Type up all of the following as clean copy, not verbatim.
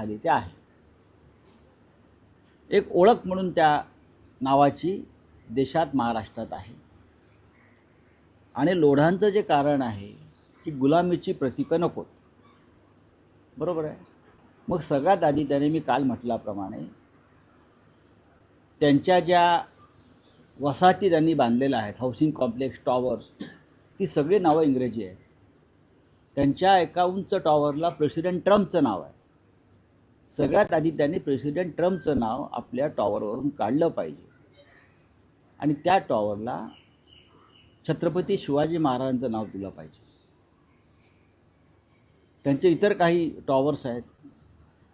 नावाखाली ते आहे. एक ओळख म्हणून त्या नावाची देशात महाराष्ट्रात आहे. आणि लोढांचं जे कारण आहे की गुलामीची प्रतीकं नकोत, बरोबर आहे. मग सगळ्यात आधी त्याने मी काल म्हटल्याप्रमाणे त्यांच्या ज्या वसाहती त्यांनी बांधलेल्या आहेत, हाऊसिंग कॉम्प्लेक्स, टॉवर्स, ती सगळी नावं इंग्रजी आहेत. त्यांच्या एका उंच टॉवरला प्रेसिडेंट ट्रम्पचं नाव आहे. सगळ्यात आधी त्यांनी प्रेसिडेंट ट्रम्पचं नाव आपल्या टॉवरवरून काढलं पाहिजे आणि त्या टॉवरला छत्रपती शिवाजी महाराजांचं नाव दिलं पाहिजे. त्यांचे इतर काही टॉवर्स आहेत,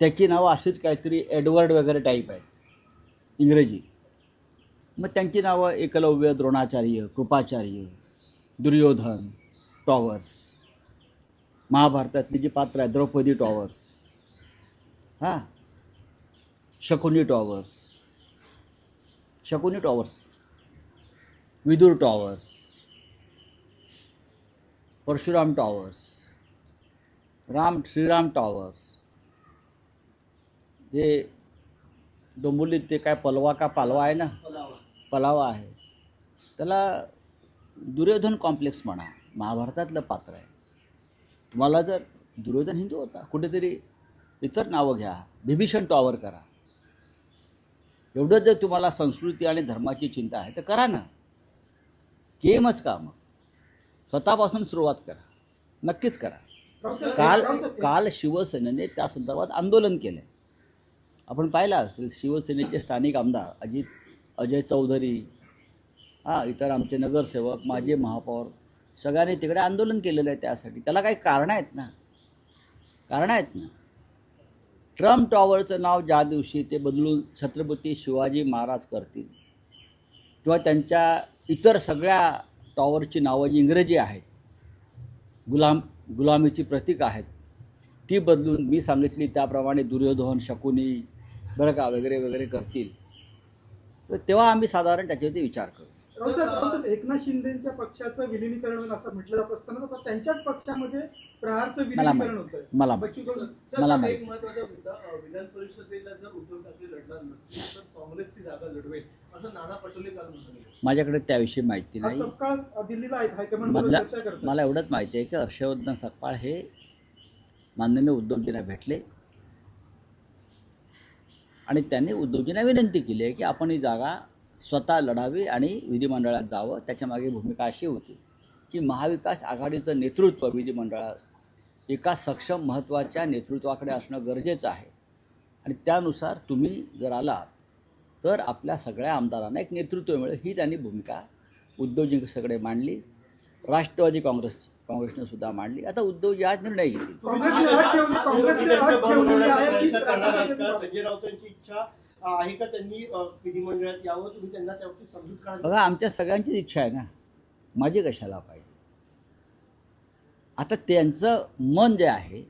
त्याची नावं अशीच काहीतरी एडवर्ड वगैरे टाईप आहेत इंग्रजी. मग त्यांची नावं एकलव्य, द्रोणाचार्य, कृपाचार्य, दुर्योधन टॉवर्स, महाभारतातली जी पात्र आहेत द्रौपदी टॉवर्स, हां, Shakuni towers, Vidur towers, Parshuram towers, Shriram towers, जे डोंबिवलीत ते काय पालवा आहे ना, पलावा आहे, त्याला दुर्योधन कॉम्प्लेक्स म्हणा, महाभारतातलं पात्र आहे. तुम्हाला जर दुर्योधन हिंदू होता, कुठेतरी इतर नावं घ्या, बिभीषण टॉवर करा. एवढं जर तुम्हाला संस्कृती आणि धर्माची चिंता आहे तर करा ना. गेमच का मग स्वतःपासून सुरुवात करा, नक्कीच करा. काल शिवसेनेने त्या संदर्भात आंदोलन केलं. आपण पाहिलं असेल, शिवसेनेचे स्थानिक आमदार अजय चौधरी, इतर आमचे नगरसेवक, माजी महापौर, सगळ्यांनी तिकडे आंदोलन केलेलं आहे त्यासाठी. त्याला काही कारणं आहेत ना. ट्रम्प टॉवरचं नाव ज्या दिवशी ते बदलून छत्रपती शिवाजी महाराज करतील किंवा त्यांच्या इतर सगळ्या टॉवरची नावं जी इंग्रजी आहेत, गुलामीची प्रतीक आहेत, ती बदलून मी सांगितली त्याप्रमाणे दुर्योधन, शकुनी, बरं का, वगैरे वगैरे करतील, तर तेव्हा आम्ही साधारण त्याच्यावरती विचार करू. साहेब, एकनाथ शिंदेच्या पक्षाचं विलिनीकरण होईल असं म्हटलं जात असताना तर त्यांच्याच पक्षामध्ये प्रहारचं विलिनीकरण होतंय. मला एक महत्त्वाचा मुद्दा, विधान परिषदेला जर उद्धव ठाकरे लढणार नसतील तर काँग्रेसची जागा लढवेल असं नाना पटोले काल म्हणाले. माझ्याकडे त्याविषयी माहिती नाही. दिल्लीला आहेत, हायकमांडमध्ये चर्चा करतात. मला एवढंच माहिती आहे की हर्षवर्धन सकपाळ हे माननीय उद्धवजींना भेटले आणि त्यांनी उद्धवजींना विनंती केली आहे की आपण ही जागा स्वतः लढावी आणि विधिमंडळात जावं. त्याच्यामागे भूमिका अशी होती की महाविकास आघाडीचं नेतृत्व विधिमंडळात एका सक्षम महत्त्वाच्या नेतृत्वाकडे असणं गरजेचं आहे आणि त्यानुसार तुम्ही जर आलात तर आपल्या सगळ्या आमदारांना एक नेतृत्व मिळेल, ही त्यांनी भूमिका उद्धवजींकडे मांडली. राष्ट्रवादी काँग्रेसने सुद्धा मांडली. आता उद्धवजी आज निर्णय घेतील. आहे का त्यांनी विधिमंडळात यावं, तुम्ही त्यांना त्यावरती समजूत काढा? बघा, आमच्या सगळ्यांचीच इच्छा आहे ना, माझी कशाला पाहिजे. आता त्यांचं मन जे आहे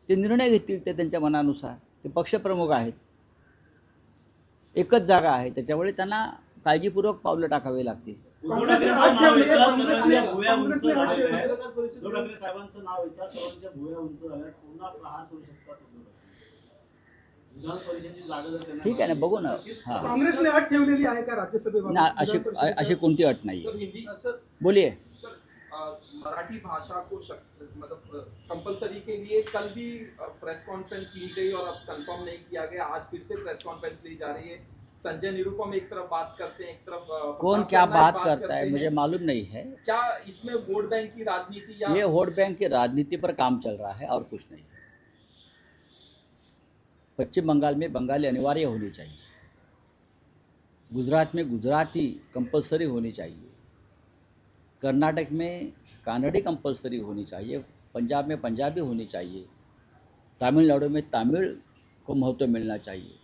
ते निर्णय घेतील, ते त्यांच्या मनानुसार. ते पक्षप्रमुख आहेत, एकच जागा आहे, त्याच्यामुळे त्यांना काळजीपूर्वक पावलं टाकावी लागतील. ठीक आहे ना, बघू ना. काँग्रेसने अट ठेवलेली आहे का राज्यसभेमध्ये? अशी कोणती अट नाही. बोलिए. मराठी भाषा को मतलब कंपलसरी के लिए कल भी प्रेस कॉन्फ्रेंस ली गई और अब कंफर्म नहीं किया गया. आज फिर से प्रेस कॉन्फ्रेंस ली जा रही है. संजय निरुपम एक तरफ बात करते हैं, एक तरफ कौन क्या बात करता है मुझे मालूम नहीं है. क्या इसमें वोट बैंक की राजनीति या ये वोट बैंक की राजनीति पर काम चल रहा है और कुछ नहीं. पश्चिम बंगाल में बंगाली अनिवार्य होनी चाहिए, गुजरात में गुजराती कंपलसरी होनी चाहिए, कर्नाटक में कानड़ी कंपलसरी होनी चाहिए, पंजाब में पंजाबी होनी चाहिए, तमिलनाडु में तमिल को महत्व मिलना चाहिए.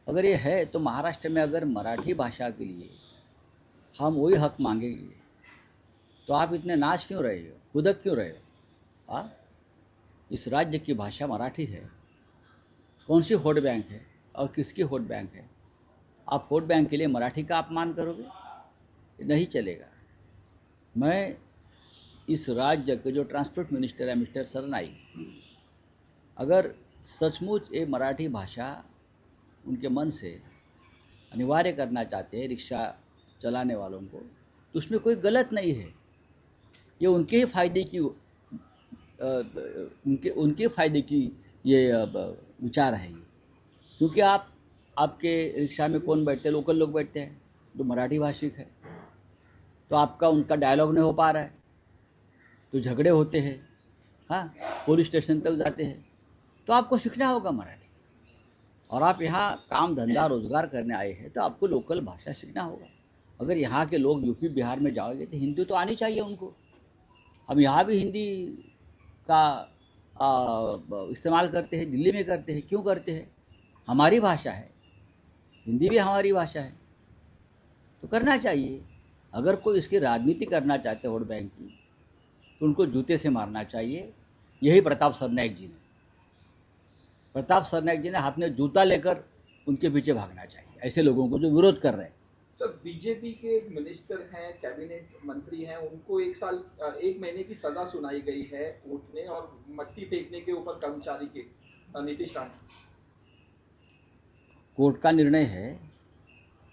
अगर ये है तो महाराष्ट्र में अगर मराठी भाषा के लिए हम वही हक मांगेंगे तो आप इतने नाच क्यों रहे हो, खुदक क्यों रहे हो? इस राज्य की भाषा मराठी है. कौन सी वोट बैंक है और किसकी वोट बैंक है? आप वोट बैंक के लिए मराठी का अपमान करोगे, नहीं चलेगा. मैं इस राज्य के जो ट्रांसपोर्ट मिनिस्टर है मिस्टर सरनाई, अगर सचमुच ये मराठी भाषा उनके मन से अनिवार्य करना चाहते हैं रिक्शा चलाने वालों को, तो उसमें कोई गलत नहीं है। ये उनके ही फायदे की उनके फायदे की ये विचार है ये। क्योंकि आपके रिक्शा में कौन बैठते हैं? लोकल लोग बैठते हैं जो मराठी भाषिक है, तो आपका उनका डायलॉग नहीं हो पा रहा है, तो झगड़े होते हैं, हाँ, पुलिस स्टेशन तक जाते हैं। तो आपको सीखना होगा मराठी, और आप यहाँ काम धंधा रोजगार करने आए हैं तो आपको लोकल भाषा सीखना होगा। अगर यहाँ के लोग यूपी बिहार में जाओगे तो हिंदी तो आनी चाहिए उनको। हम यहाँ भी हिंदी का इस्तेमाल करते हैं, दिल्ली में करते हैं, क्यों करते हैं? हमारी भाषा है, हिंदी भी हमारी भाषा है, तो करना चाहिए। अगर कोई इसकी राजनीति करना चाहते वोट बैंक की, तो उनको जूते से मारना चाहिए। यही प्रताप सरनाईक जी ने हाथ में जूता लेकर उनके पीछे भागना चाहिए, ऐसे लोगों को जो विरोध कर रहे हैं। सर, बीजेपी के एक मिनिस्टर हैं, कैबिनेट मंत्री हैं, उनको 1 महीने की सजा सुनाई गई है कोर्ट ने, और मट्टी फेंकने के ऊपर कर्मचारी के नीतीश राणा। कोर्ट का निर्णय है,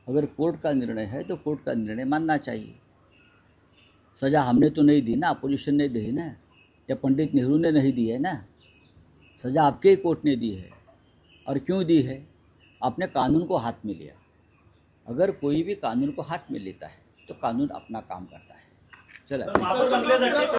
अगर कोर्ट का निर्णय है तो कोर्ट का निर्णय मानना चाहिए। सज़ा हमने तो नहीं दी ना, अपोजिशन ने दी ना, या पंडित नेहरू ने नहीं दी है ना, सज़ा आपके ही कोर्ट ने दी है। और क्यों दी है? आपने कानून को हाथ में लिया। अगर कोई भी कानून को हाथ में लेता है तो कानून अपना काम करता है। चलो।